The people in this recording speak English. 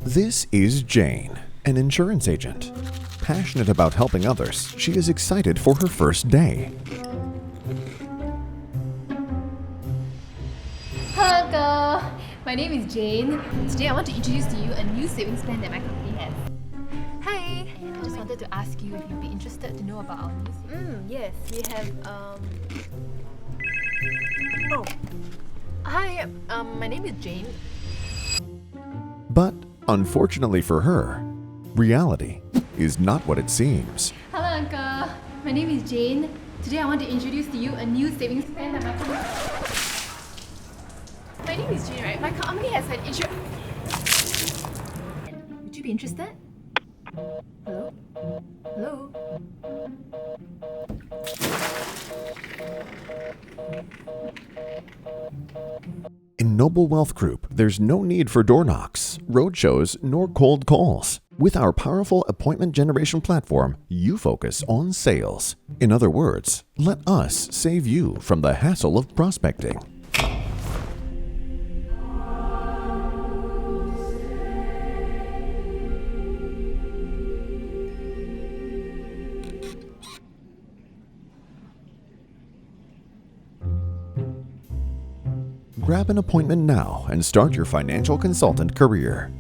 This is Jane, an insurance agent. Passionate about helping others, she is excited for her first day. Hello, girl. My name is Jane. Today I want to introduce to you a new savings plan that my company has. Hi. And I just wanted to ask you if you'd be interested to know about our new savings. Yes, we have Oh. Hi, my name is Jane. But unfortunately for her, reality is not what it seems. Hello, Uncle. My name is Jane. Today I want to introduce to you a new savings plan that my company. My name is Jane, right? My company has an insurance. Would you be interested? Hello? Hello? In Noble Wealth Group, there's no need for door knocks, roadshows, nor cold calls. With our powerful appointment generation platform, you focus on sales. In other words, let us save you from the hassle of prospecting. Grab an appointment now and start your financial consultant career.